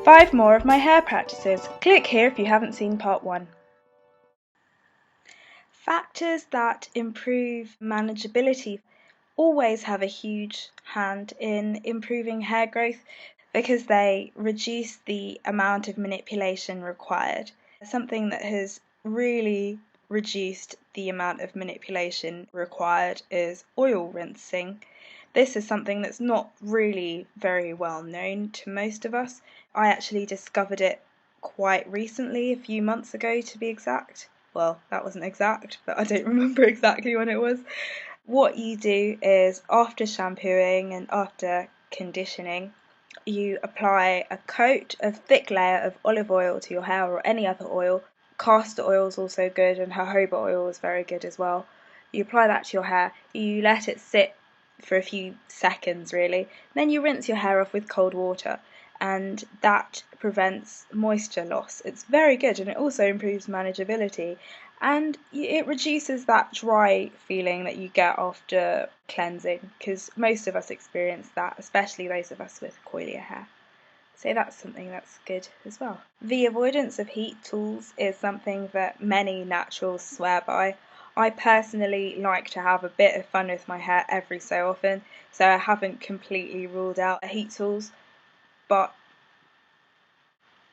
5 more of my hair practices. Click here if you haven't seen part 1. Factors that improve manageability always have a huge hand in improving hair growth because they reduce the amount of manipulation required. Something that has really reduced the amount of manipulation required is oil rinsing. This is something that's not really very well known to most of us. I actually discovered it quite recently, a few months ago to be exact. Well, that wasn't exact, but I don't remember exactly when it was. What you do is after shampooing and after conditioning, you apply a coat of thick layer of olive oil to your hair or any other oil. Castor oil is also good and jojoba oil is very good as well. You apply that to your hair, you let it sit for a few seconds really, then you rinse your hair off with cold water and that prevents moisture loss. It's very good and it also improves manageability and it reduces that dry feeling that you get after cleansing because most of us experience that, especially those of us with coilier hair. So that's something that's good as well. The avoidance of heat tools is something that many naturals swear by. I personally like to have a bit of fun with my hair every so often, so I haven't completely ruled out heat tools, but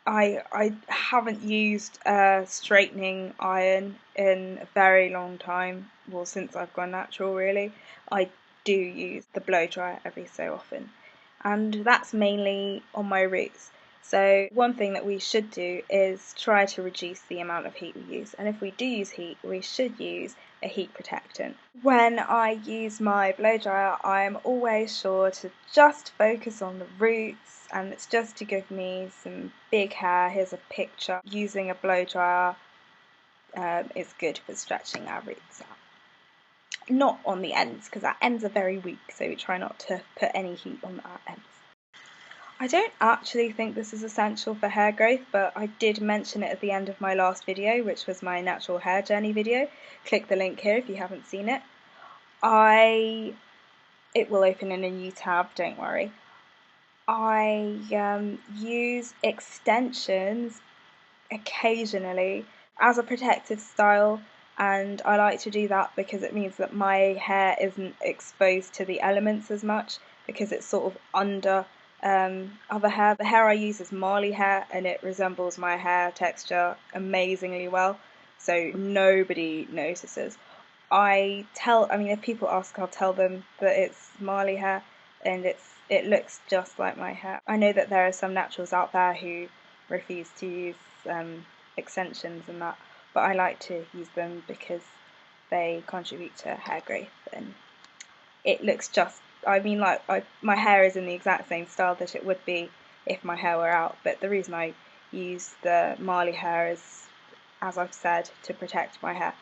I haven't used a straightening iron in a very long time, well since I've gone natural really. I do use the blow dryer every so often and that's mainly on my roots. So one thing that we should do is try to reduce the amount of heat we use, and if we do use heat we should use a heat protectant. When I use my blow dryer I'm always sure to just focus on the roots, and it's just to give me some big hair. Here's a picture using a blow dryer. It's good for stretching our roots out. Not on the ends because our ends are very weak, so we try not to put any heat on our ends. I don't actually think this is essential for hair growth, but I did mention it at the end of my last video, which was my natural hair journey video. Click the link here if you haven't seen it. It will open in a new tab, don't worry. I use extensions occasionally as a protective style, and I like to do that because it means that my hair isn't exposed to the elements as much because it's sort of under other hair. The hair I use is Marley hair and it resembles my hair texture amazingly well, so nobody notices. If people ask, I'll tell them that it's Marley hair and it looks just like my hair. I know that there are some naturals out there who refuse to use extensions and that, but I like to use them because they contribute to hair growth and it looks just, my hair is in the exact same style that it would be if my hair were out, but the reason I use the Marley hair is, as I've said, to protect my hair.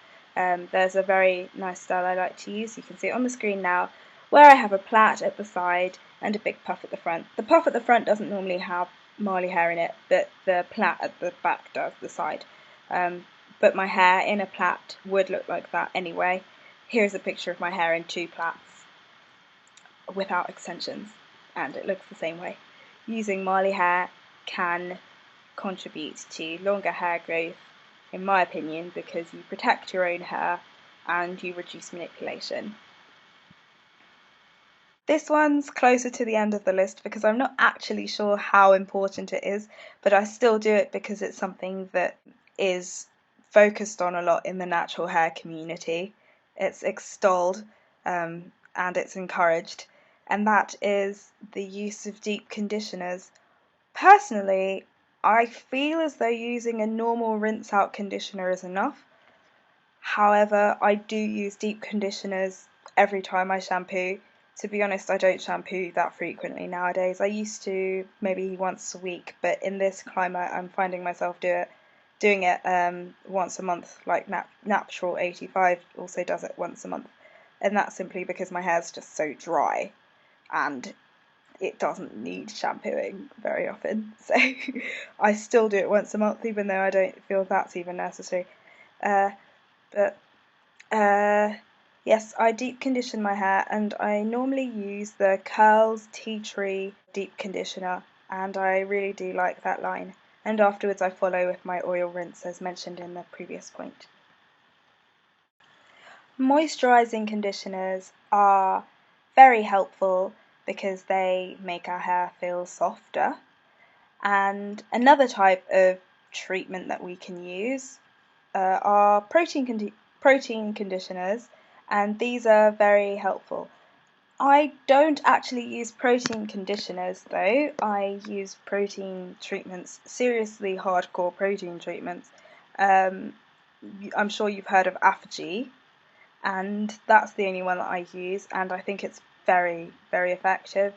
There's a very nice style I like to use, you can see it on the screen now, where I have a plait at the side and a big puff at the front. The puff at the front doesn't normally have Marley hair in it, but the plait at the back does, the side. But my hair in a plait would look like that anyway. Here's a picture of my hair in 2 plaits without extensions, and it looks the same way. Using Marley hair can contribute to longer hair growth, in my opinion, because you protect your own hair and you reduce manipulation. This one's closer to the end of the list because I'm not actually sure how important it is, but I still do it because it's something that is focused on a lot in the natural hair community. It's extolled and it's encouraged, and that is the use of deep conditioners. Personally, I feel as though using a normal rinse out conditioner is enough. However, I do use deep conditioners every time I shampoo. To be honest, I don't shampoo that frequently nowadays. I used to maybe once a week, but in this climate I'm finding myself doing it once a month, like Natural 85 also does it once a month. And that's simply because my hair's just so dry and it doesn't need shampooing very often. So I still do it once a month even though I don't feel that's even necessary. But yes, I deep condition my hair and I normally use the Curls Tea Tree deep conditioner and I really do like that line. And afterwards I follow with my oil rinse as mentioned in the previous point. Moisturising conditioners are very helpful because they make our hair feel softer. And another type of treatment that we can use are protein conditioners, and these are very helpful. I don't actually use protein conditioners though. I use protein treatments, seriously hardcore protein treatments. Um, I'm sure you've heard of Apogee, and that's the only one that I use, and I think it's very, very effective.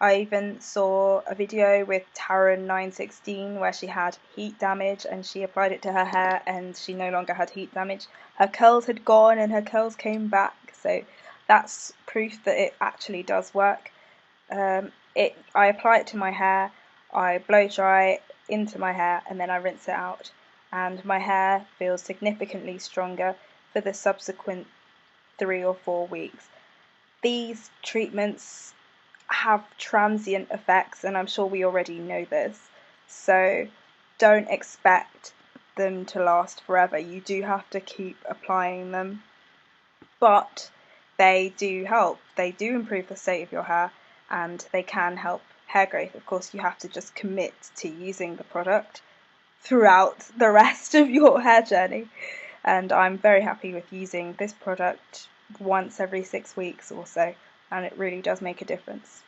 I even saw a video with Taran916 where she had heat damage and she applied it to her hair and she no longer had heat damage. Her curls had gone and her curls came back, so that's proof that it actually does work. I apply it to my hair, I blow dry it into my hair, and then I rinse it out, and my hair feels significantly stronger for the subsequent 3 or 4 weeks. These treatments have transient effects, and I'm sure we already know this, so don't expect them to last forever. You do have to keep applying them, but they do help. They do improve the state of your hair, and they can help hair growth. Of course, you have to just commit to using the product throughout the rest of your hair journey, and I'm very happy with using this product once every 6 weeks or so, and it really does make a difference.